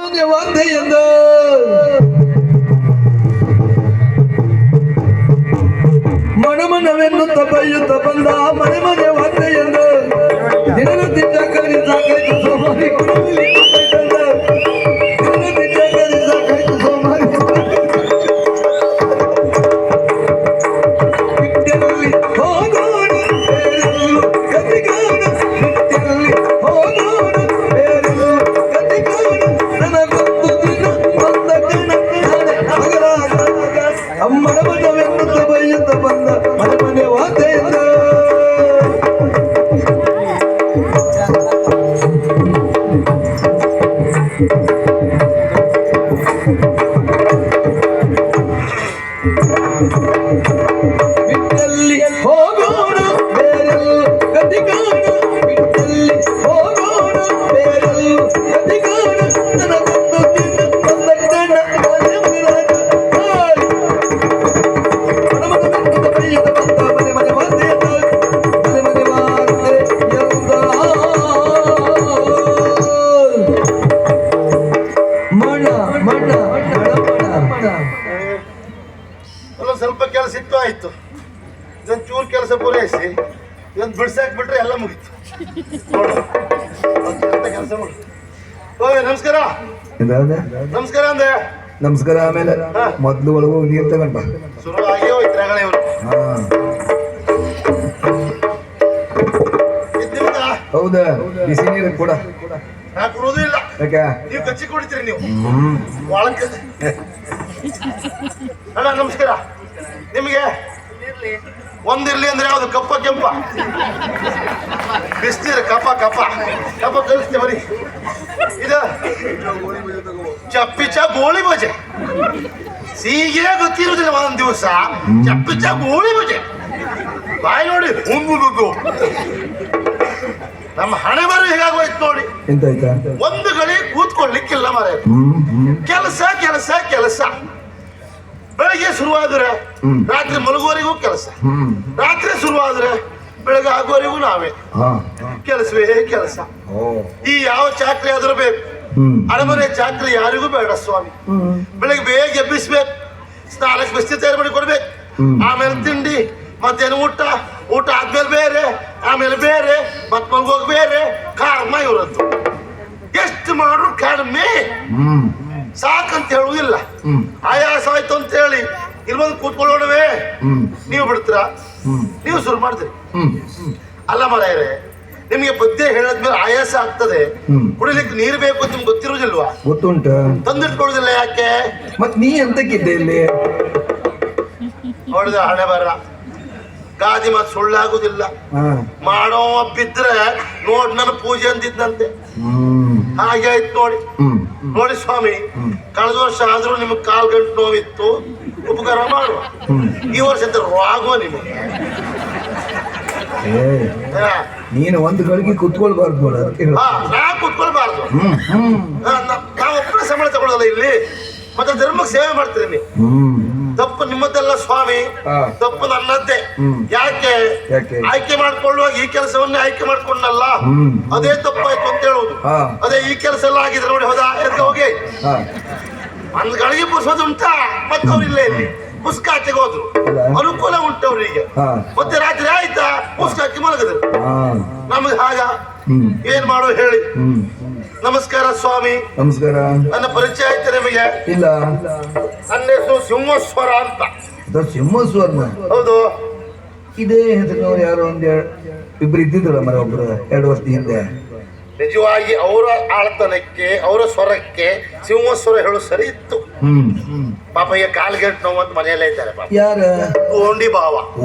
ಮನೆ ವಾರ್ತೆಯಿಂದ ಮನಮನವೆನ್ನುತ್ತ ಬೈಯುತ್ತ ಬಂದ ಮನೆ ಮನೆ ವಾರ್ತೆಯಿಂದ ದಿನನಿತ್ಯ ಕರಿ ಸಾಕಾಯ್ತು ಸೋಮಾರಿ ಕುಡಿಲಿ ದಿನನಿತ್ಯ ಕರಿ ಸಾಕಾಯ್ತು ಸೋಮಾರಿ ಬಿಟ್ಟಲ್ಲಿ ಹೋಗೋಣ ಬೇರೆಲ್ಲೂ ಗತಿಗಾಣ ಬಿಟ್ಟಲ್ಲಿ ಹೋಗೋಣ ಬೇರೆಲ್ಲೂ ಗತಿಗಾಣ ನನಗೊಂದು ದಿನ ಬಂದ ಕಣ ನಾಳೆ ಆಗಲಾಗ ಅಮ್ಮನವನವೆನ್ನುತ್ತ ಬೈಯುತ್ತ ಬಂದ ಮನೆ ಮನೆ ವಾರ್ತೆಯಿಂದ ಬಿಟ್ಟಲ್ಲಿ ಹೋಗೋಣ ಬೇರೆಲ್ಲೂ ಗತಿಗಾಣ ಬಿಟ್ಟಲ್ಲಿ ಹೋಗೋಣ ಬೇರೆಲ್ಲೂ ಗತಿಗಾಣ ನನಗೊಂದು ದಿನ ಬಂದ ಕಣ ಮನಮನವೆನ್ನುತ್ತ ಬೈಯುತ್ತ ಬಂದ ಮನೆ ಮನೆ ವಾರ್ತೆಯಿಂದ ಮನೆ ಮನೆ ವಾರ್ತೆಯಿಂದ ಮಣ ಮಣ ಮಣ ಮಣ ಅಲ್ಲ ಸ್ವಲ್ಪ ಕೆಲಸ ಇತ್ತು ಆಯ್ತು, ಇದೊಂದು ಚೂರು ಕೆಲಸ ಪೂರೈಸಿ ಇದೊಂದು ಬಿಡ್ಸಾಕ್ ಬಿಟ್ರೆ ಎಲ್ಲ ಮುಗೀತು. ಕೆಲಸ ಮಾಡಿ. ಓಯ್ ನಮಸ್ಕಾರ ನಮಸ್ಕಾರ ಅಂದೆ. ನಮಸ್ಕಾರ. ಆಮೇಲೆ ಮೊದ್ಲು ಒಳಗೋಗಿ ನೀರು ತಗೊಂಡ್ ಬಾ. ಶುರು ಆಗೇ ಹೋಯ್ತು ರಗಳೆ ಇವರು. ಹೌದಾ? ಬಿಸಿ ನೀರು ಕೂಡ ನಾ ಕುಡುವುದೂ ಇಲ್ಲ. ಯಾಕೆ? ನೀವು ಕಚ್ಚಿ ಕುಡಿತೀರಿ ನೀವು ಒಳಕ್ಕೆ. ಅಣ್ಣ ನಮಸ್ಕಾರ. ನಿಮಗೆ ಒಂದಿರ್ಲಿ ಅಂದ್ರೆ ಯಾವ್ದು ಕಪ್ಪ ಕೆಂಪ ಬಿಸ್ತೀರ ಕಪ್ಪ ಕಪ್ಪ ಕಪ್ಪ ಕಲಿಸ್ತೇ ಬರೀ ಇದು ಚಪ್ಪಿಚ ಗೋಳಿ ಬಜೆ ಸೀಗೆ ಗೊತ್ತಿರುವುದಿಲ್ಲ. ಒಂದೊಂದು ದಿವಸ ಚಪ್ಪಿಚ ಗೋಳಿ ಬಜೆ ಬಾಯಿ ನೋಡಿ ಮುಂಗುದು ನಮ್ಮ ಹಣೆ ಬರ ಹೇಗಾಗೋಯ್ತು ನೋಡಿ. ಒಂದು ಗಳಿ ಕೂತ್ಕೊಳ್ಳಿಕ್ಕಿಲ್ಲ ಮಾರ. ಕೆಲಸ ಕೆಲಸ ಕೆಲಸ. ಬೆಳಗ್ಗೆ ಶುರುವಾದ್ರೆ ರಾತ್ರಿ ಮಲಗುವವರೆಗೂ ಕೆಲಸ, ರಾತ್ರಿ ಶುರುವಾದ್ರೆ ಬೆಳಗ್ಗೆ ಆಗುವವರೆಗೂ ನಾವೇ ಕೆಲಸವೇ ಕೆಲಸ. ಈ ಯಾವ ಚಾಕ್ರಿ ಆದ್ರೂ ಬೇಕು, ಅರಮನೆ ಚಾಕ್ರಿ ಯಾರಿಗೂ ಬೇಡ ಸ್ವಾಮಿ. ಬೆಳಗ್ಗೆ ಬೇಗ ಎಬ್ಬಿಸ್ಬೇಕು, ಸ್ನಾನಕ್ಕೆ ಬಿಸಿ ತಯಾರು ಮಾಡಿ ಕೊಡ್ಬೇಕು, ಆಮೇಲೆ ತಿಂಡಿ, ಮತ್ತೇನು ಊಟ, ಊಟ ಆದ್ಮೇಲೆ ಬೇರೆ, ಆಮೇಲೆ ಬೇರೆ, ಮತ್ ಮಲ್ಗೋಗ್ ಬೇರೆ. ಕರ್ಮ ಇವ್ರದ್ದು. ಎಷ್ಟು ಮಾಡ್ರು ಕಡಿಮೆ, ಸಾಕಂತ ಹೇಳುವುದಿಲ್ಲ. ಆಯಾಸ ಆಯ್ತು ಅಂತ ಹೇಳಿ ಇಲ್ಲಿ ಬಂದು ಕೂತ್ಕೊಳ್ಳೋಣವೇ ನೀವು ಬಿಡ್ತೀರಾ, ನೀವು ಶುರು ಮಾಡ್ತೀರಿ. ಅಲ್ಲ ಮಾರಾಯರೇ, ನಿಮಗೆ ಬುದ್ಧಿ ಹೇಳದ್ಮೇಲೆ ಆಯಾಸ ಆಗ್ತದೆ, ಕುಡಿಲಿಕ್ಕೆ ನೀರು ಬೇಕು ಅಂತ ನಿಮ್ಗೆ ಗೊತ್ತಿರುವುದಿಲ್ವಾ? ಗೊತ್ತುಂಟ. ತಂದಿಟ್ಕೊಳ್ಳುದಿಲ್ಲ ಯಾಕೆ? ಮತ್ ನೀ ಎಂತಕ್ಕಿದ್ದೆ ಇಲ್ಲಿ? ನೋಡಿದ ಹಣೆ ಬರ ಗಾದಿ ಮಾತು ಸುಳ್ಳಾಗುದಿಲ್ಲ. ಮಾಡೋ ಬಿದ್ರೆ ನೋಡ್ ನನ್ನ ಪೂಜೆ ಅಂತಿದ್ದಂತೆ. ಹಾಗೆ ಆಯ್ತು ನೋಡಿ. ನೋಡಿ ಸ್ವಾಮಿ, ಕಳೆದ ವರ್ಷ ಆದ್ರೂ ನಿಮ್ಗೆ ಕಾಲ್ ಗಂಟು ನೋವಿತ್ತು, ಉಪಕಾರ ಮಾಡುವ. ಈ ವರ್ಷ ರಾಗುವ ನಿಮಗೆ. ನೀನು ಒಂದು ಗಳಿಗೆ ಕುತ್ಕೊಳ್ಬಾರ್ದು. ನಾ ಕುತ್ಕೊಳ್ಬಾರ್ದು. ನಾವು ಒಬ್ಬರ ಸಂಬಳ ತಗೊಳ್ಳಲ್ಲ ಇಲ್ಲಿ, ಮತ್ತೆ ಧರ್ಮಕ್ಕೆ ಸೇವೆ ಮಾಡ್ತೀರಿ ನೀವು. ತಪ್ಪು ನಿಮ್ಮದೆಲ್ಲ ಸ್ವಾಮಿ, ತಪ್ಪು ನನ್ನದ್ದೇ. ಯಾಕೆ? ಆಯ್ಕೆ ಮಾಡ್ಕೊಳ್ಳುವಾಗ ಈ ಕೆಲಸವನ್ನೇ ಆಯ್ಕೆ ಮಾಡ್ಕೊಂಡಲ್ಲ, ಅದೇ ತಪ್ಪಾಯ್ತು ಅಂತ ಹೇಳುವುದು. ಅದೇ ಈ ಕೆಲಸ ಎಲ್ಲ ಆಗಿದ್ರೆ ನೋಡಿ, ಹೌದಾ? ಎದ್ಗೆ ಹೋಗಿ ಒಂದ್ ಗಳಿಗೆ ಪುಸ್ತಕ ಉಂಟಾ, ಮತ್ತೆ ಅವ್ರಿಲ್ಲ ಇಲ್ಲಿ ಪುಸ್ತಕ ಹಾಕಿಗೆ ಹೋದ್ರು, ಅನುಕೂಲ ಉಂಟು ಅವ್ರಿಗೆ. ಮತ್ತೆ ರಾತ್ರಿ ಆಯ್ತಾ ಪುಸ್ತಕ ಹಾಕಿ ಮಲಗಿದ್ರು. ನಮಗೆ ಹಾಗ ಏನ್ ಮಾಡೋ ಹೇಳಿ? ನಮಸ್ಕಾರ ಸ್ವಾಮಿ. ನಮಸ್ಕಾರ. ನನ್ನ ಪರಿಚಯ ಆಯ್ತು ನಿಮಗೆ? ಇಲ್ಲ. ನನ್ನ ಹೆಸರು ಸಿಂಹೇಶ್ವರ ಅಂತ. ಸಿಂಹೇಶ್ವರ? ಹೌದು. ಇದೇ ಹೆಸರಿನವ್ರು ಯಾರು ಇಬ್ರು ಇದ್ದಿದ್ರಲ್ಲ ಮರ, ಒಬ್ರು 2 ವರ್ಷದ ಹಿಂದೆ. ನಿಜವಾಗಿ ಅವರ ಆಳ್ತನಕ್ಕೆ, ಅವರ ಸ್ವರಕ್ಕೆ ಸಿಂಹೇಶ್ವರ ಹೇಳು ಸರಿ ಇತ್ತು. ಪಾಪ ಈಗ ಕಾಲ್ಗೆಟ್ ನೋವು ಅಂತ ಮನೆಯಲ್ಲೇ ಇದ್ದಾರೆ. ಯಾರ? ತೋಂಡಿ ಭಾವ.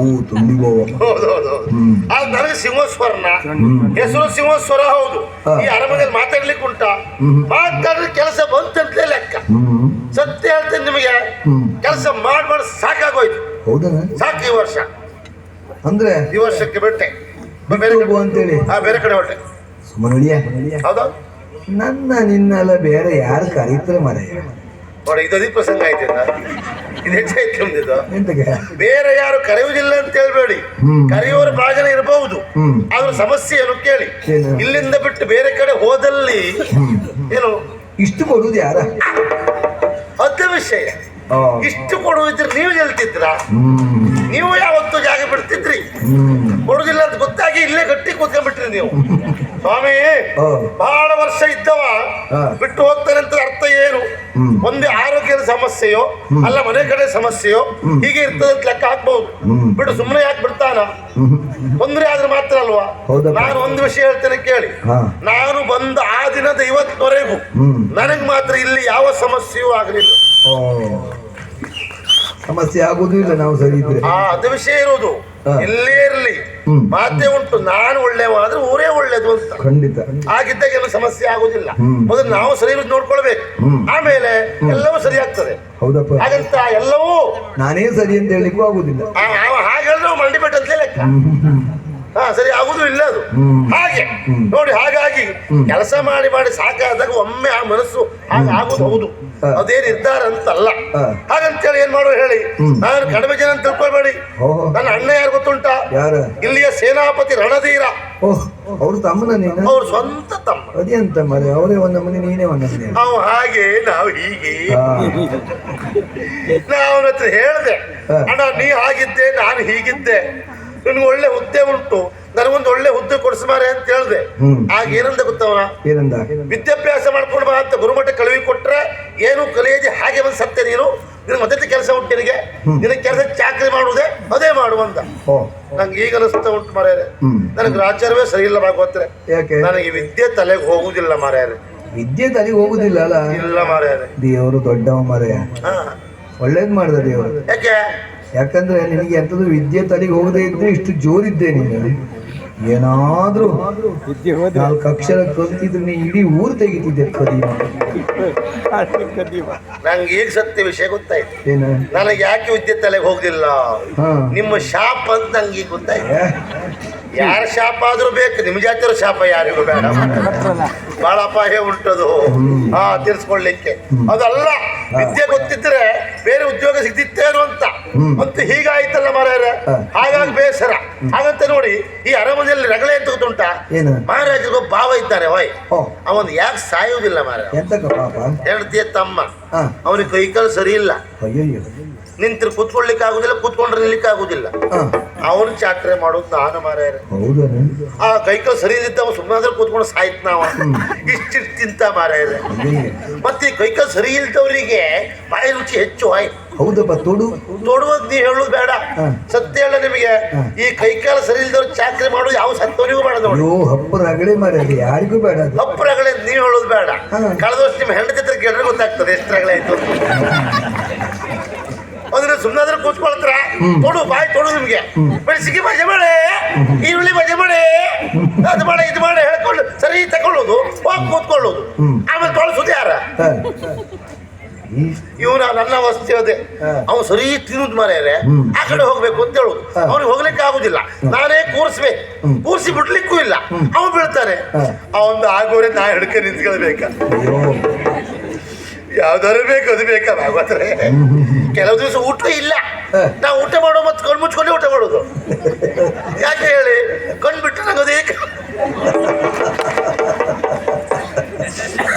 ತುಂಡಿ ಭಾವ. ಹೌದೌದು. ಆಗ ನನಗೆ ಸಿಂಹೇಶ್ವರನ ಹೆಸರು ಸಿಂಹೇಶ್ವರ. ಹೌದು. ಈ ಅರಮನೆಯಲ್ಲಿ ಮಾತಾಡ್ಲಿಕ್ಕೆ ಉಂಟಾ? ಮಾತಾಡಿದ್ರೆ ಕೆಲಸ ಬಂತಂತಲೇ ಲೆಕ್ಕ. ಸತ್ಯ ಹೇಳ್ತೇನೆ ನಿಮಗೆ, ಕೆಲಸ ಮಾಡಿ ಸಾಕಾಗೋಯ್ತು. ಹೌದಾ? ಸಾಕು ಈ ವರ್ಷ. ಅಂದ್ರೆ ಈ ವರ್ಷಕ್ಕೆ ಬಿಟ್ಟೆ, ಬೇರೆ ಕಡೆ ಹೊಟ್ಟೆ. ಹೌದಾ? ನನ್ನ ನಿನ್ನೆಲ್ಲ ಬೇರೆ ಯಾರು ಕರೀತಾರೆ ಮರ ನೋಡಿ. ಇದದಿ ಪ್ರಸಂಗ ಆಯ್ತು, ಇದು ಹೆಚ್ಚಾಯ್ತು ನಮ್ದಿದು. ಎಂತಕ್ಕೆ? ಬೇರೆ ಯಾರು ಕರೆಯುವುದಿಲ್ಲ ಅಂತ ಹೇಳ್ಬೇಡಿ, ಕರೆಯುವವರು ಬಹಳ ಜನ ಇರಬಹುದು. ಆದ್ರೂ ಸಮಸ್ಯೆ ಏನು ಕೇಳಿ, ಇಲ್ಲಿಂದ ಬಿಟ್ಟು ಬೇರೆ ಕಡೆ ಹೋದಲ್ಲಿ ಏನು ಇಷ್ಟು ಕೊಡುದು ಯಾರ? ಅದ ವಿಷಯ. ಆ, ಇಷ್ಟು ಕೊಡುವಿದ್ರೆ ನೀವು ಗೆಲ್ತಿದ್ರ? ನೀವು ಯಾವತ್ತು ಜಾಗ ಬಿಡ್ತಿದ್ರಿ? ಕೊಡುದಿಲ್ಲ ಅಂತ ಗೊತ್ತಾಗಿ ಇಲ್ಲೇ ಗಟ್ಟಿ ಕೂತ್ಕೊಂಡ್ಬಿಟ್ರಿ ನೀವು. ಸ್ವಾಮಿ ಆ, ಬಹಳ ವರ್ಷ ಇದ್ದವ ಹಾ. ಬಿಟ್ಟು ಹೋಗ್ತಾನೆ ಅಂತ ಅರ್ಥ ಏನು? ಒಂದೇ ಆರೋಗ್ಯದ ಸಮಸ್ಯೆಯೋ ಅಲ್ಲ ಮನೆ ಕಡೆ ಸಮಸ್ಯೆಯೋ ಹೀಗೆ ಇರ್ತದೆ ಅಂತ ಲೆಕ್ಕ ಹಾಕ್ಬಹುದು. ಬಿಟ್ಟು ಸುಮ್ಮನೆ ಯಾಕೆ ಬಿಡ್ತಾನ? ತೊಂದರೆ ಆದ್ರೆ ಮಾತ್ರ ಅಲ್ವಾ? ಹೌದಪ್ಪ. ನಾನು ಒಂದು ವಿಷಯ ಹೇಳ್ತೇನೆ ಕೇಳಿ. ಹಾ. ನಾನು ಬಂದ ಆ ದಿನದ ಇವತ್ತಿನವರೆಗೂ ನನಗ್ ಮಾತ್ರ ಇಲ್ಲಿ ಯಾವ ಸಮಸ್ಯೆಯೂ ಆಗಲಿಲ್ಲ. ಓ, ಸಮಸ್ಯೆ ಆಗುದು ಇಲ್ಲ ನಾವು ಸರಿ ಇದ್ರೆ. ಅದು ವಿಷಯ ಇರುವುದು. ಹಾ. ಎಲ್ಲೇ ಇರಲಿ ಮಾತೇ ಉಂಟು, ನಾನು ಒಳ್ಳೆವಾದ್ರೆ ಊರೇ ಒಳ್ಳೇದು ಅಂತ. ಖಂಡಿತ. ಆಗಿದ್ದಾಗ ಏನು ಸಮಸ್ಯೆ ಆಗುದಿಲ್ಲ. ಮೊದಲು ನಾವು ಸರಿ ಇರೋದು ನೋಡ್ಕೊಳ್ಬೇಕು, ಆಮೇಲೆ ಎಲ್ಲವೂ ಸರಿ ಆಗ್ತದೆ. ಹೌದಪ್ಪ. ಹಾಗಂತ ಎಲ್ಲವೂ ನಾನೇ ಸರಿ ಅಂತ ಹೇಳಿಕ್ಕೂ ಆಗುದಿಲ್ಲ. ಹಾಗೆ ನಾವು ಮಂಡಿಪೇಟೆ ಅಂತ ಲೆಕ್ಕ. ಸರಿ ಆಗುದು ಇಲ್ಲ ಅದು ಹಾಗೆ ನೋಡಿ. ಹಾಗಾಗಿ ಕೆಲಸ ಮಾಡಿ ಮಾಡಿ ಸಾಕಾದಾಗ ಒಮ್ಮೆ ಆ ಮನಸ್ಸು ಹಾಗೆ ಆಗುದು. ಹೌದು, ಅದೇ ನಿರ್ಧಾರ ಅಂತಲ್ಲ. ಹಾಗಂತೇಳಿ ಏನ್ ಮಾಡುವ ಹೇಳಿ, ನಾನು ಕಡಿಮೆ ಜನ ಅಂತ ತಿಳ್ಕೊಳ್ಬೇಡಿ. ಓಹೋ. ನನ್ನ ಅಣ್ಣ ಯಾರು ಗೊತ್ತುಂಟ? ಯಾರ? ಇಲ್ಲಿಯ ಸೇನಾಪತಿ ರಣಧೀರ. ಓಹ್, ಅವ್ರು ತಮ್ಮನ ನೀನು? ಅವ್ರ ಸ್ವಂತ ತಮ್ಮ. ಅದೇಂತ ಮರೆ, ಅವರೇ ಒಂದ ಮನೆ ನೀನೇ ಒಂದ ಮನೆ. ಅವ್ ಹಾಗೆ ನಾವು ಹೀಗೆ. ನಾವು ಅವನ ಹತ್ರ ಹೇಳ್ದೆ, ಅಣ್ಣ ನೀ ಹಾಗಿದ್ದೆ ನಾನು ಹೀಗಿದ್ದೆ, ನಿನ್ಗೆ ಒಳ್ಳೆ ಹುದ್ದೆ ಉಂಟು, ನನಗೊಂದು ಒಳ್ಳೆ ಹುದ್ದೆ ಕೊಡಿಸ್ಮಾರೆ ಅಂತ ಹೇಳ್ದೆ. ಆಗ ಏನಂದ ಗೊತ್ತವನ? ಏನಂದ? ವಿದ್ಯಾಭ್ಯಾಸ ಮಾಡ್ಕೊಂಡು ಬಾ ಅಂತ ಗುರುಮಠ ಕಳುವಿ ಕೊಟ್ರೆ ಏನು ಕಲಿಯದೆ ಹಾಗೆ ಬಂದು ಸತ್ಯ ನೀನು. ನಿನಗೆ ಮತ್ತೆ ಕೆಲಸ ಉಂಟು, ನಿನಗೆ ಕೆಲಸ ಚಾಕರಿ ಮಾಡುವುದೇ ಅದೇ ಮಾಡುವಂತ. ನಂಗೆ ಈಗ ಅನಿಸ್ತಾ ಉಂಟು ಮಾರ್ಯಾರೆ, ನನಗೆ ಆಚಾರವೇ ಸರಿ ಇಲ್ಲ ಭಾಗವತ್ರೆ. ಯಾಕೆ? ನನಗೆ ವಿದ್ಯೆ ತಲೆಗೆ ಹೋಗುದಿಲ್ಲ ಮಾರ್ಯಾರೆ. ವಿದ್ಯೆ ತಲೆಗೆ ಹೋಗುದಿಲ್ಲ ಅಲ್ಲ? ಇಲ್ಲ ಮಾರ್ಯಾರೆ. ದೇವರು ದೊಡ್ಡವ ಮರೆ, ಒಳ್ಳೇದ್ ಮಾಡ್ದ ದೇವರು. ಯಾಕೆ? ಯಾಕಂದ್ರೆ ನಿನಗೆ ಎಂತದ್ದು ವಿದ್ಯೆ ತಲೆಗೆ ಹೋಗದೆ ಇದ್ರೆ ಇಷ್ಟು ಜೋರಿದ್ದೆ ನೀನು. ಏನಾದ್ರೂ 4 ಅಕ್ಷರ ಕಲ್ತಿದ್ರೆ ನೀ ಇಡೀ ಊರು ತೆಗಿತಿದ್ದೆ ಕದಿ. ನಂಗೆ ಈಗ ಸತ್ಯ ವಿಷಯ ಗೊತ್ತಾಯ್ತು. ಏನು? ನನಗೆ ಯಾಕೆ ವಿದ್ಯೆ ತಲೆಗೆ ಹೋಗುದಿಲ್ಲ? ನಿಮ್ಮ ಶಾಪ ಅಂತ ನಂಗೆ ಈಗ ಗೊತ್ತಾಯ್ತು. ಯಾರ ಶಾಪ ಆದ್ರೂ ಬೇಕು, ನಿಮ್ ಜಾತಿಯರ ಶಾಪ ಯಾರಿಗೂ ಬೇಡ. ಬಹಳ ಅಪಾಯ ಉಂಟದು ತೀರ್ಸ್ಕೊಳ್ಲಿಕ್ಕೆ. ಅದಲ್ಲ, ವಿದ್ಯೆ ಗೊತ್ತಿದ್ರೆ ಬೇರೆ ಉದ್ಯೋಗ ಸಿಗ್ತಿತ್ತೇನು ಅಂತ. ಮತ್ತೆ ಹೀಗಾಯ್ತಲ್ಲ ಮಾರ್ಯಾರ, ಹಾಗಾಗಿ ಬೇಸರ. ಹಾಗಂತ ನೋಡಿ ಈ ಅರಮನೆಯಲ್ಲಿ ರಗಳೆ ಅಂತ ಗೊತ್ತುಂಟ? ಮಹಾರಾಜರಿಗೊಬ್ಬ ಭಾವ ಇದ್ದಾನೆ ಹೊಯ್, ಅವನ್ ಯಾಕೆ ಸಾಯುವುದಿಲ್ಲ ಮಾರ್ಯಾರ? ಹೇಳ್ತೀಯ ತಮ್ಮ, ಅವನಿಗೆ ಕೈಕಾಲು ಸರಿ ಇಲ್ಲ, ನಿಂತ್ರೆ ಕೂತ್ಕೊಳ್ಲಿಕ್ಕೆ ಆಗುದಿಲ್ಲ, ಕೂತ್ಕೊಂಡ್ರೆ ನಿಲ್ಲಿಕ್ಕೆ ಆಗುದಿಲ್ಲ. ಅವನು ಚಾಕ್ರೆ ಮಾಡೋದು ನಾನು ಮಾರ್ಯಾರ. ಆ ಕೈಕಾಲು ಸರಿ ಇದ್ದಿದ್ದ ಸುಮ್ಮನಾದ್ರೆ ಕೂತ್ಕೊಂಡು ಸಾಯ್ತು ನಾವ ಇಷ್ಟಿಷ್ಟು ತಿಂತ ಮಾರ್ಯಾರ. ಮತ್ತೆ ಕೈಕಾಲು ಸರಿ ಇಲ್ದವರಿಗೆ ಬಾಯಿ ರುಚಿ ಹೆಚ್ಚು ಆಯ್. ಹೌದಪ್ಪ, ತೊಡುವುದು ನೀ ಹೇಳುದು ಬೇಡ, ಸತ್ಯ ಹೇಳ ನಿಮಗೆ. ಈ ಕೈಕಾಲ ಸರಿ ಇಲ್ದವ್ರು ಚಾಕ್ರಿ ಮಾಡೋದು ಯಾವ ಸತ್ತವನಿಗೂ ಬೇಡ ನೋಡಿ. ಹಪ್ಪರಗಳೇ ಮಾರ್ಯಾರ, ಯಾರಿಗೂ ಬೇಡ. ಹಪ್ಪರಗಳೇ ನೀವ್ ಹೇಳುದು ಬೇಡ. ಕಳೆದ ವರ್ಷ ನಿಮ್ಮ ಹೆಂಡತಿ ಹತ್ರ ಕೇಳಿದ್ರೆ ಗೊತ್ತಾಗ್ತದೆ ಎಷ್ಟು ರಗಳೆ ಆಯ್ತು. ಅಂದ್ರೆ ಸುಮ್ಮನಾದ್ರೆ ಕೂತ್ಕೊಳ್ತಾರ, ತೊಡು ಬಾಯಿ ತೊಡು ನಿಮ್ಗೆ. ಬೆಳೆಸಿಗೆ ಮಜೆ ಮಾಡೆ, ಈರುಳ್ಳಿ ಮಜೆ ಮಾಡೆ, ಅದು ಮಾಡೆ ಇದು ಮಾಡೆ ಹೇಳ್ಕೊಂಡು ಸರಿ ತಕೊಳ್ಳೋದು, ಹೋಗಿ ಕೂತ್ಕೊಳ್ಳೋದು, ಆಮೇಲೆ ತೊಳಸುದು ಯಾರ? ಇವನ ನನ್ನ ವಸ್ತಿ ಅದೇ. ಅವನು ಸರಿ ತಿನ್ನುದು ಮಾರ್ಯಾರೆ, ಆ ಕಡೆ ಹೋಗ್ಬೇಕು ಅಂತ ಹೇಳುದು. ಅವ್ನಿಗೆ ಹೋಗ್ಲಿಕ್ಕೆ ಆಗುದಿಲ್ಲ, ನಾನೇ ಕೂರಿಸ್ಬೇಕು, ಕೂರಿಸಿ ಬಿಡ್ಲಿಕ್ಕೂ ಇಲ್ಲ. ಅವನು ಬೀಳ್ತಾನೆ. ಅವನು ಆಗೋರೆ ನಾ ಹಿಡ್ಕ ನಿಂತ್ಕೊಳ್ಬೇಕಾ? ಯಾವ್ದಾರು ಬೇಕು ಅದು ಬೇಕಾ ಭಾಗವತ್ರೆ? ಕೆಲವು ದಿವಸ ಊಟ ಇಲ್ಲ, ನಾವು ಊಟ ಮಾಡೋ ಮತ್ತೆ ಕಣ್ಣು ಮುಚ್ಕೊಂಡೆ ಊಟ ಮಾಡೋದು. ಯಾಕೆ ಹೇಳಿ? ಕಣ್ಣು ಬಿಟ್ಟು ನಂಗೆ ಅದೇ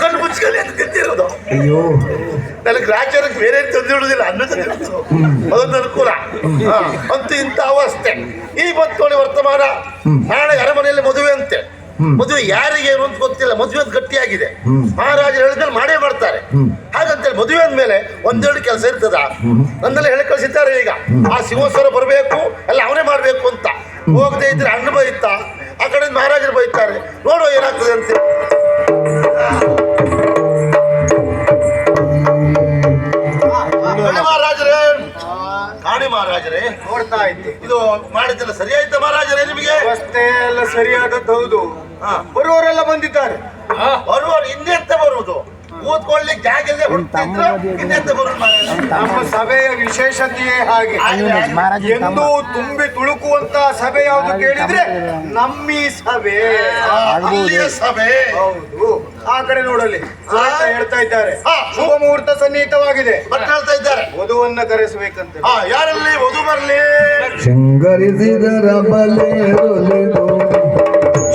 ಕಣ್ಣು ಮುಚ್ಕೊಳ್ಳಿ ಅಂತ ತಿಂತಿರೋದು. ಅಯ್ಯೋ, ನನಗೆ ರಾಜ್ಯಕ್ಕೆ ಬೇರೆ ತಂದು ಇಡುದಿಲ್ಲ, ಅನ್ನ ತಂದಿರೋದು, ಅದೊಂದು ಅನುಕೂಲ. ಅಂತೂ ಇಂಥ ಅವಸ್ಥೆ ಈ ಬಂತು ವರ್ತಮಾನ. ನಾಳೆ ಅರಮನೆಯಲ್ಲಿ ಮದುವೆ ಅಂತೆ. ಮದುವೆ ಯಾರಿಗೆ ಏನು ಅಂತ ಗೊತ್ತಿಲ್ಲ, ಮದುವೆ ಅಂತ ಗಟ್ಟಿಯಾಗಿದೆ. ಮಹಾರಾಜರು ಹೇಳಿದ್ರೆ ಮಾಡೇ ಮಾಡ್ತಾರೆ. ಹಾಗಂತೇಳಿ ಮದುವೆ ಅಂದ್ಮೇಲೆ ಒಂದೆರಡು ಕೆಲಸ ಇರ್ತದ. ನನ್ನೆಲ್ಲ ಹೇಳಿ ಕಳಿಸಿದ್ದಾರೆ ಈಗ, ಆ ಸಿಂಹಸ್ವರ ಬರಬೇಕು, ಎಲ್ಲ ಅವನೇ ಮಾಡ್ಬೇಕು ಅಂತ. ಹೋಗದೆ ಇದ್ರೆ ಅಣ್ಣ ಬೈತ, ಆ ಕಡೆ ಮಹಾರಾಜರು ಬೈತಾರೆ. ನೋಡುವ ಏನಾಗ್ತದೆ ಅಂತ. ಮಹಾರಾಜರೇ, ಕಾಣಿ ಮಹಾರಾಜರೇ, ನೋಡ್ತಾ ಇದ್ದೆ. ಇದು ಮಾಡಿದ್ದೆಲ್ಲ ಸರಿ ಆಯ್ತಾ ಮಹಾರಾಜರೇ? ನಿಮಗೆ ವ್ಯವಸ್ಥೆ ಎಲ್ಲ ಸರಿಯಾದದ್ದು ಹೌದು. ಬರುವವರೆಲ್ಲ ಬಂದಿದ್ದಾರೆ. ಬರುವರು ಇನ್ನೆಂತ ಬರುವುದು? ಕೂತ್ಕೊಳ್ಳಿಕ್ಕೆ ಜಾಗ ಇಲ್ಲದೆ ಹೊರಟಿದ್ರು ಇನ್ನೆಂತ ಬರುವುದು ಮಹಾರಾಜ? ನಮ್ಮ ಸಭೆಯ ವಿಶೇಷತೆಯೇ ಹಾಗೆ. ಎಂದು ತುಂಬಿ ತುಳುಕುವಂತ ಸಭೆ ಯಾವುದು ಕೇಳಿದ್ರೆ ನಮ್ಮಿ ಸಭೆ. ಅಲ್ಲಿಯ ಸಭೆ ಹೌದು. ಆ ಕಡೆ ನೋಡಲಿ ಹೇಳ್ತಾ ಇದ್ದಾರೆ, ಶುಭ ಮುಹೂರ್ತ ಸನ್ನಿಹಿತವಾಗಿದೆ. ಬಟ್ ಹೇಳ್ತಾ ಇದ್ದಾರೆ ವಧುವನ್ನ ಕರೆಸಬೇಕಂತ. ಯಾರಲ್ಲಿ ವಧು ಬರಲಿ? ಶೃಂಗರಿಸಿದರ ಬಲೆ ರೊಲಿದು,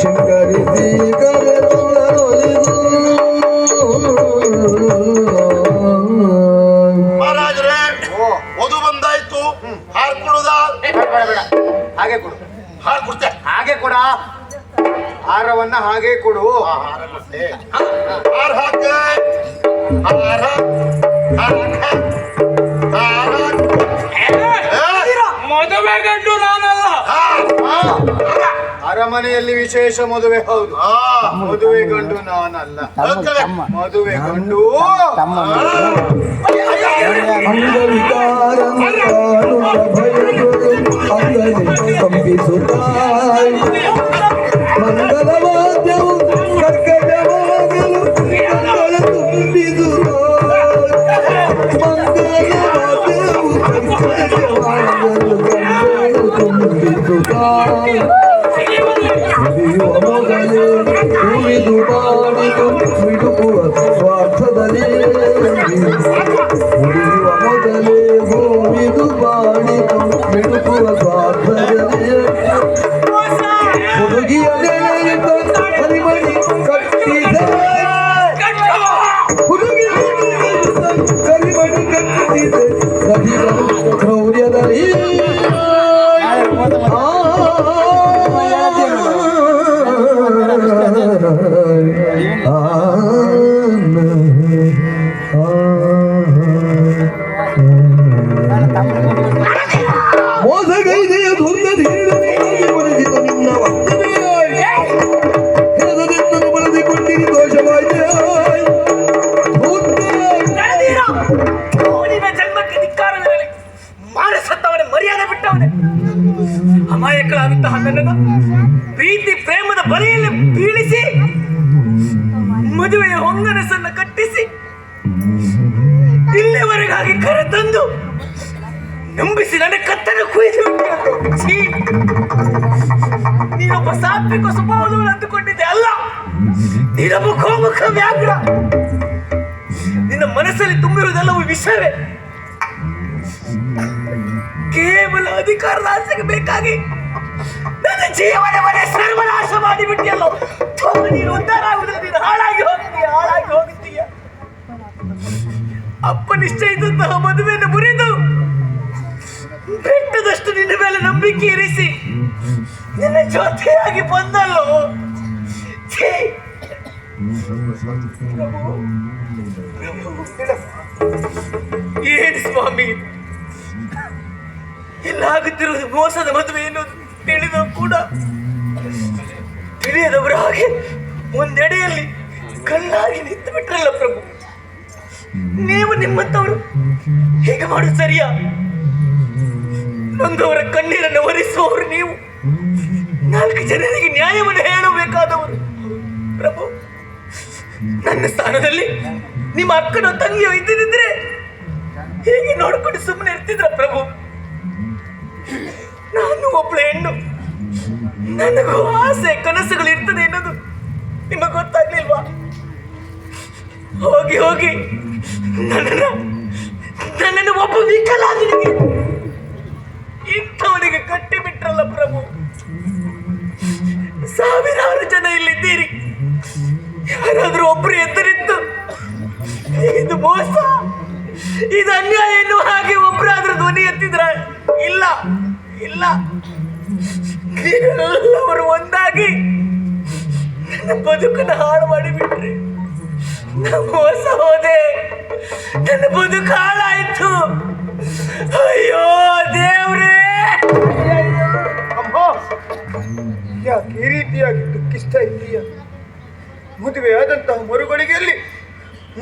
ಶೃಂಗರಿಸಿ ಕರೆದೊಲಿದು, ಮಹಾರಾಜರೇ, ಓ ವಧು ಬಂದಾಯ್ತು. ಹಾಲು ಕೊಡುದಾ? ಬೇಡ ಬೇಡ ಬೇಡ, ಹಾಗೆ ಕೊಡು, ಹಾಲು ಕೊಡ್ತೆ. ಹಾಗೆ ಕೊಡ. ಹಾರವನ್ನ ಹಾಗೆ ಕೊಡು. ಹಾರ ಕೊಡ್ತೆ. ಹಾರ ಹಾಕ. ಹಾರ ಹಾಕ. ಹಾರ. ಮದುವೆ ಗಂಡು ನಾನಲ್ಲ. ಅರಮನೆಯಲ್ಲಿ ವಿಶೇಷ ಮದುವೆ. ಹೌದು, ಮದುವೆ ಗಂಡು ನಾನಲ್ಲ. ಮದುವೆ ಗಂಡು ಮಂಗಲವಾದ್ಯವು ಕರ್ಕಟವಾಗಲು ತುಂಬಿದು ಮಂಗಲವಾದ್ಯವು ಕರ್ಕಟವಾಗಲು ಉಳಿಯುವ ಮೊದಲೇ ಉಳಿದು ಬಾಳಿದು ಮಿಡುಕುವ ಸ್ವಾರ್ಥದಲ್ಲಿ ಉಳಿಯುವ ಮೊದಲೇ ಭೂಮಿದು ಬಾಳಿದು ಮಿಡುಕುವ ಸ್ವಾರ್ಥದಲ್ಲಿ ಹುಡುಗಿಯ ನೆಲೆಯಿಂದ ಹರಿಮಣಿ ಕಟ್ಟಿದೆ ಹುಡುಗಿಯ ನೆಲೆಯಿಂದ ಕರಿಮಣಿ ಕಟ್ಟಿದೆ ರಹಿಗಳು ಕ್ರೌರ್ಯದಲ್ಲಿ ಮೋಸಗೈದೆಯ ದುರ್ಗಧೀರವಾಗಿ ಒಲಿಸಿದ ನಿನ್ನ ವಂದನೆಯನ್ನು ಬಳಸಿಕೊಂಡಿರಿ ದೋಷವಾಯಿತು. ನಿನ್ನ ಜನ್ಮಕ್ಕೆ ಧಿಕ್ಕಾರವಿರಲಿ. ಮಾನಸತ್ತವನೇ ಮರ್ಯಾದೆ ಬಿಟ್ಟವನೇ. ಅಮಾಯಕಳಾದಂತಹ ನನ್ನನ್ನು ಪ್ರೀತಿ ಪ್ರೇಮದ ಬಲೆಯಲ್ಲಿ ಬೀಳಿಸಿ ಮದುವೆಯ ಹೊಂಗನಸನ್ನು ಕಟ್ಟಿಸಿ ಇಲ್ಲಿವರೆಗಾಗಿ ಕರೆತಂದು ನಂಬಿಸಿ ನನ್ನ ಕತ್ತನ ಕುಯ್ದು ಛೀ! ನೀನೊಬ್ಬ ಸಾತ್ವಿಕ ಸ್ವಭಾವದವಳು ಅಂದುಕೊಂಡಿದ್ದೆ. ಅಲ್ಲ, ನೀನೊಬ್ಬ ಗೋಮುಖ ವ್ಯಾಘ್ರ. ನಿನ್ನ ಮನಸ್ಸಲ್ಲಿ ತುಂಬಿರುವುದೆಲ್ಲವೂ ವಿಷಯವೇ. ಕೇವಲ ಅಧಿಕಾರದ ಆಸೆಗೆ ಬೇಕಾಗಿ ನನ್ನ ಜೀವನವನ್ನೇ ಸರ್ವನಾಶ ಮಾಡಿಬಿಟ್ಟಿಯಲ್ಲ. ನೀನು ಉದ್ಧಾರ ಆಗುವುದಿಲ್ಲ. ನೀನು ಹಾಳಾಗಿ ಹೋಗುತ್ತೀಯ. ಅಪ್ಪ ನಿಶ್ಚಯಿಸಿದಂತಹ ಮದುವೆಯನ್ನು ಮುರಿದು ಬೆಟ್ಟದಷ್ಟು ನಿನ್ನ ಮೇಲೆ ನಂಬಿಕೆ ಇರಿಸಿ ನಿನ್ನ ಜೊತೆಯಾಗಿ ಬಂದಲ್ಲೋ. ಛೀ! ಏನು ಸ್ವಾಮಿ, ಇಲ್ಲಾಗುತ್ತಿರುವುದು ಮೋಸದ ಮದುವೆ ಎನ್ನುವುದು ತಿಳಿದು ಕೂಡ ತಿಳಿಯದವರ ಹಾಗೆ ಒಂದೆಡೆಯಲ್ಲಿ ಕಲ್ಲಾಗಿ ನಿಂತು ಬಿಟ್ರಲ್ಲ ಪ್ರಭು. ನೀವು ನಿಮ್ಮಂತವರು ಹೇಗೆ ಮಾಡುದು ಸರಿಯಾ? ನೊಂದವರ ಕಣ್ಣೀರನ್ನು ಒರೆಸುವವರು ನೀವು. 4 ಜನರಿಗೆ ನ್ಯಾಯವನ್ನು ಹೇಳಬೇಕಾದವರು ಪ್ರಭು. ನನ್ನ ಸ್ಥಾನದಲ್ಲಿ ನಿಮ್ಮ ಅಕ್ಕನ ತಂಗಿಯೋ ಇದ್ದಿದ್ರೆ ಹೇಗೆ ನೋಡ್ಕೊಂಡು ಸುಮ್ಮನೆ ಇರ್ತಿದ್ರ ಪ್ರಭು? ನಾನು ಒಬ್ಬಳ ಹೆಣ್ಣು, ನನಗೂ ಆಸೆ ಕನಸುಗಳು ಇರ್ತದೆ ಅನ್ನೋದು ನಿಮಗೆ ಗೊತ್ತಾಗ್ಲಿಲ್ವಾ? ಹೋಗಿ ಹೋಗಿ ನನ್ನನ್ನು ಒಬ್ಬ ವಿಕಲಾಂಗನಿಗೆ ಇಂಥವನಿಗೆ ಕಟ್ಟಿಬಿಟ್ರಲ್ಲ ಪ್ರಭು. ಸಾವಿರಾರು ಜನ ಇಲ್ಲಿದ್ದೀರಿ, ಯಾರಾದ್ರೂ ಒಬ್ರು ಎದುರಿದ್ದು ಇದು ಮೋಸ, ಇದು ಅನ್ಯಾಯ ಎನ್ನುವ ಹಾಗೆ ಒಬ್ಬರಾದ್ರೂ ಧ್ವನಿ ಎತ್ತಿದ್ರ? ಇಲ್ಲ ಇಲ್ಲ, ನೀವೆಲ್ಲವರು ಒಂದಾಗಿ ನನ್ನ ಬದುಕನ್ನು ಹಾಳು ಮಾಡಿಬಿಟ್ರಿ. ಮೋಸ ಹೋದೆ, ನನ್ನ ಬದುಕು ಹಾಳಾಯ್ತು. ಅಯ್ಯೋ ದೇವ್ರೇ! ಅಮ್ಮ, ಯಾಕೆ ಈ ರೀತಿಯಾಗಿ ದುಃಖಿಸ್ತಾ ಇದ್ದೀಯ? ಮದುವೆ ಆದಂತಹ ಮರುಗಳಿಗೆಯಲ್ಲಿ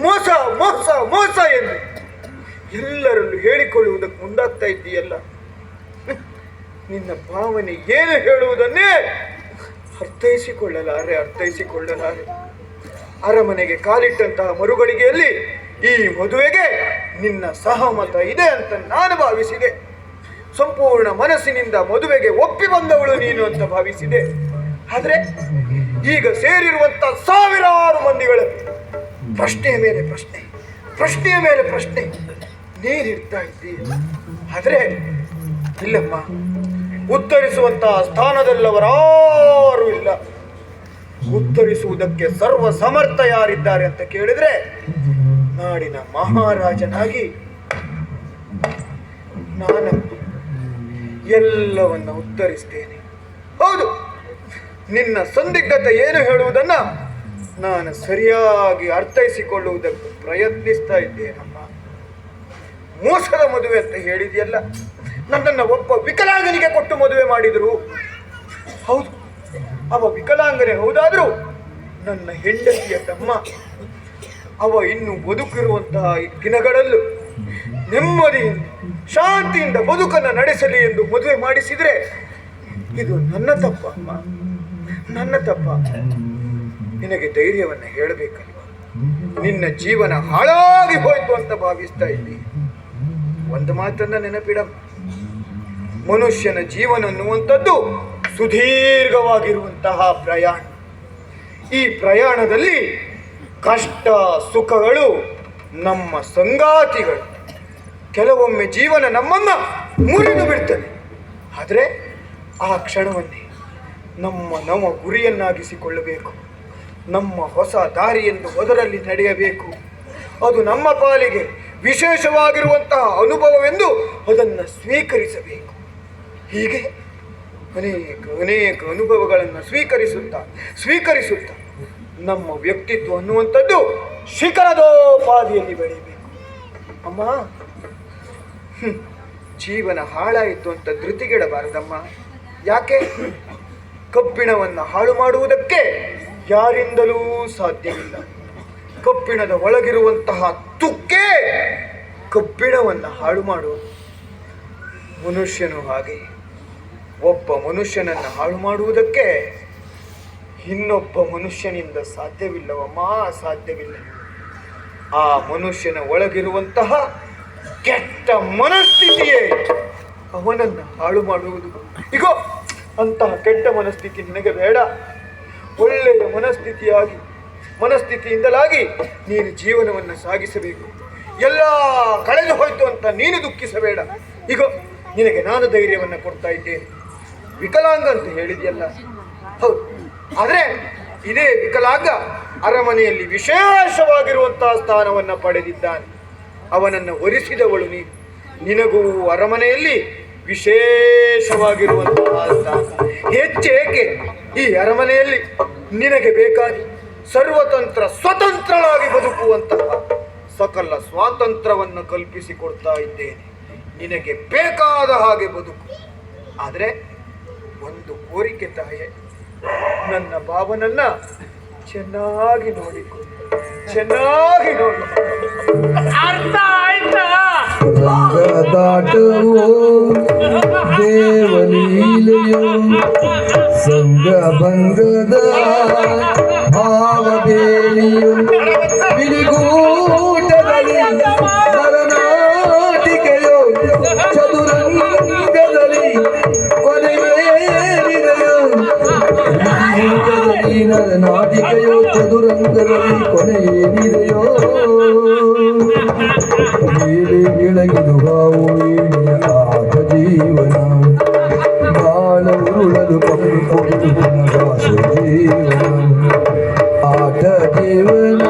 ಮೋಸ ಮೋಸ ಮೋಸ ಎಂದು ಎಲ್ಲರಲ್ಲೂ ಹೇಳಿಕೊಳ್ಳುವುದಕ್ಕೆ ಮುಂದಾಗ್ತಾ ಇದ್ದೀಯಲ್ಲ. ನಿನ್ನ ಭಾವನೆ ಏನು ಹೇಳುವುದನ್ನೇ ಅರ್ಥೈಸಿಕೊಳ್ಳಲಾರೆ. ಅರಮನೆಗೆ ಕಾಲಿಟ್ಟಂತಹ ಮರುಗಳಿಗೆಯಲ್ಲಿ ಈ ಮದುವೆಗೆ ನಿನ್ನ ಸಹಮತ ಇದೆ ಅಂತ ನಾನು ಭಾವಿಸಿದೆ. ಸಂಪೂರ್ಣ ಮನಸ್ಸಿನಿಂದ ಮದುವೆಗೆ ಒಪ್ಪಿ ಬಂದವಳು ನೀನು ಅಂತ ಭಾವಿಸಿದೆ. ಆದರೆ ಈಗ ಸೇರಿರುವಂತ ಸಾವಿರಾರು ಮಂದಿಗಳು ಪ್ರಶ್ನೆಯ ಮೇಲೆ ಪ್ರಶ್ನೆ ನೀರಿಡ್ತಾ ಇದ್ದೀಯ. ಆದರೆ ಇಲ್ಲಮ್ಮ, ಉತ್ತರಿಸುವಂತಹ ಸ್ಥಾನದಲ್ಲವರಾರು ಇಲ್ಲ. ಉತ್ತರಿಸುವುದಕ್ಕೆ ಸರ್ವ ಸಮರ್ಥ ಯಾರಿದ್ದಾರೆ ಅಂತ ಕೇಳಿದ್ರೆ ನಾಡಿನ ಮಹಾರಾಜನಾಗಿ ನಾನು ಎಲ್ಲವನ್ನ ಉತ್ತರಿಸ್ತೇನೆ. ಹೌದು, ನಿನ್ನ ಸಂದಿಗ್ಧತೆ ಏನು ಹೇಳುವುದನ್ನ ನಾನು ಸರಿಯಾಗಿ ಅರ್ಥೈಸಿಕೊಳ್ಳುವುದಕ್ಕೆ ಪ್ರಯತ್ನಿಸ್ತಾ ಇದ್ದೇನಮ್ಮ. ಮೋಸದ ಮದುವೆ ಅಂತ ಹೇಳಿದೆಯಲ್ಲ, ನನ್ನನ್ನು ಒಬ್ಬ ವಿಕಲಾಂಗನಿಗೆ ಕೊಟ್ಟು ಮದುವೆ ಮಾಡಿದರು. ಹೌದು, ಅವ ವಿಕಲಾಂಗನೇ ಹೌದಾದ್ರೂ ನನ್ನ ಹೆಂಡತಿಯ ತಮ್ಮ. ಅವ ಇನ್ನು ಬದುಕಿರುವಂತಹ ಈ ದಿನಗಳಲ್ಲೂ ನೆಮ್ಮದಿಯಿಂದ ಶಾಂತಿಯಿಂದ ಬದುಕನ್ನು ನಡೆಸಲಿ ಎಂದು ಮದುವೆ ಮಾಡಿಸಿದ್ರೆ ಇದು ನನ್ನ ತಪ್ಪ ಅಮ್ಮ, ನನ್ನ ತಪ್ಪ. ನಿನಗೆ ಧೈರ್ಯವನ್ನು ಹೇಳಬೇಕಲ್ವ? ನಿನ್ನ ಜೀವನ ಹಾಳಾಗಿ ಹೋಯ್ತು ಅಂತ ಭಾವಿಸ್ತಾ ಇದ್ದಿ. ಒಂದು ಮಾತನ್ನ ನೆನಪಿಡ, ಮನುಷ್ಯನ ಜೀವನ ಅನ್ನುವಂಥದ್ದು ಸುದೀರ್ಘವಾಗಿರುವಂತಹ ಪ್ರಯಾಣ. ಈ ಪ್ರಯಾಣದಲ್ಲಿ ಕಷ್ಟ ಸುಖಗಳು ನಮ್ಮ ಸಂಗಾತಿಗಳು. ಕೆಲವೊಮ್ಮೆ ಜೀವನ ನಮ್ಮನ್ನ ಮುರಿದು ಬಿಡ್ತದೆ. ಆದರೆ ಆ ಕ್ಷಣವನ್ನೇ ನಮ್ಮ ಗುರಿಯನ್ನಾಗಿಸಿಕೊಳ್ಳಬೇಕು. ನಮ್ಮ ಹೊಸ ದಾರಿಯನ್ನು ಅದರಲ್ಲಿ ನಡೆಯಬೇಕು. ಅದು ನಮ್ಮ ಪಾಲಿಗೆ ವಿಶೇಷವಾಗಿರುವಂತಹ ಅನುಭವವೆಂದು ಅದನ್ನು ಸ್ವೀಕರಿಸಬೇಕು. ಹೀಗೆ ಅನೇಕ ಅನುಭವಗಳನ್ನು ಸ್ವೀಕರಿಸುತ್ತಾ ನಮ್ಮ ವ್ಯಕ್ತಿತ್ವ ಅನ್ನುವಂಥದ್ದು ಶಿಖರದೋಪಾದಿಯಲ್ಲಿ ಬೆಳೆಯಬೇಕು. ಅಮ್ಮ, ಜೀವನ ಹಾಳಾಯಿತು ಅಂತ ಧೃತಿಗೆಡಬಾರದಮ್ಮ. ಯಾಕೆ? ಕಬ್ಬಿಣವನ್ನು ಹಾಳು ಮಾಡುವುದಕ್ಕೆ ಯಾರಿಂದಲೂ ಸಾಧ್ಯವಿಲ್ಲ. ಕಬ್ಬಿಣದ ಒಳಗಿರುವಂತಹ ತುಕ್ಕೆ ಕಬ್ಬಿಣವನ್ನು ಹಾಳು ಮಾಡುವುದು. ಮನುಷ್ಯನು ಹಾಗೆ. ಒಬ್ಬ ಮನುಷ್ಯನನ್ನು ಹಾಳು ಮಾಡುವುದಕ್ಕೆ ಇನ್ನೊಬ್ಬ ಮನುಷ್ಯನಿಂದ ಸಾಧ್ಯವಿಲ್ಲವಮ್ಮ, ಸಾಧ್ಯವಿಲ್ಲ. ಆ ಮನುಷ್ಯನ ಒಳಗಿರುವಂತಹ ಕೆಟ್ಟ ಮನಸ್ಥಿತಿಯೇ ಅವನನ್ನು ಹಾಳು ಮಾಡುವುದು. ಈಗ ಅಂತಹ ಕೆಟ್ಟ ಮನಸ್ಥಿತಿ ನಿನಗೆ ಬೇಡ. ಒಳ್ಳೆಯ ಮನಸ್ಥಿತಿಯಿಂದಲಾಗಿ ನೀನು ಜೀವನವನ್ನು ಸಾಗಿಸಬೇಕು. ಎಲ್ಲ ಕಳೆದು ಹೋಯ್ತು ಅಂತ ನೀನು ದುಃಖಿಸಬೇಡ. ಈಗ ನಿನಗೆ ನಾನು ಧೈರ್ಯವನ್ನು ಕೊಡ್ತಾ ಇದ್ದೇನೆ. ವಿಕಲಾಂಗ ಅಂತ ಹೇಳಿದೆಯಲ್ಲ, ಹೌದು. ಆದರೆ ಇದೇ ವಿಕಲಾಂಗ ಅರಮನೆಯಲ್ಲಿ ವಿಶೇಷವಾಗಿರುವಂತಹ ಸ್ಥಾನವನ್ನು ಪಡೆದಿದ್ದಾನೆ. ಅವನನ್ನು ವರಿಸಿದವಳು ನೀನು. ನಿನಗೂ ಅರಮನೆಯಲ್ಲಿ ವಿಶೇಷವಾಗಿರುವಂತಹ ಸ್ಥಾನ. ಹೆಚ್ಚೇಕೆ ಈ ಅರಮನೆಯಲ್ಲಿ ನಿನಗೆ ಬೇಕಾಗಿ ಸ್ವತಂತ್ರಳಾಗಿ ಬದುಕುವಂತಹ ಸಕಲ ಸ್ವಾತಂತ್ರ್ಯವನ್ನು ಕಲ್ಪಿಸಿಕೊಡ್ತಾ ಇದ್ದೇನೆ. ನಿನಗೆ ಬೇಕಾದ ಹಾಗೆ ಬದುಕು. ಆದರೆ ಒಂದು ಕೋರಿಕೆ ತಾಯೇ, ನನ್ನ ಭಾವನನ್ನ ಚೆನ್ನಾಗಿ ನೋಡಿಕೊ, ಚೆನ್ನಾಗಿ ನೋಡಿ. ಅರ್ಥ ಆಯ್ತಾ? ರಂಗದಾಟವೋ ದೇವಲೀಲೆಯೋ ಸಂಗಭಂಗದ ಭಾವಬೇಲಿಯೋ ಬಿಳಿಗೂಟದಲ್ಲಿ ನರನಾಟಿಕೆಯೋ ಚದುರಂಗದಲ್ಲಿ ಕೊನೆಯೇರಿದೆಯೋ ನರನಾಟಿಕೆಯೋ ಚದುರಂಗದಲ್ಲಿ ಕೊನೆಯೇರಿದೆಯೋ ಕೆಳಗಿದು ಹಾವು ಏಣಿಯ ಆಟ ಜೀವನ ಬಾಳ ಉರುಳಲು ಕಪ್ಪು ಕೊಟ್ಟು ಜೀವನ ಆಟ ಜೀವನ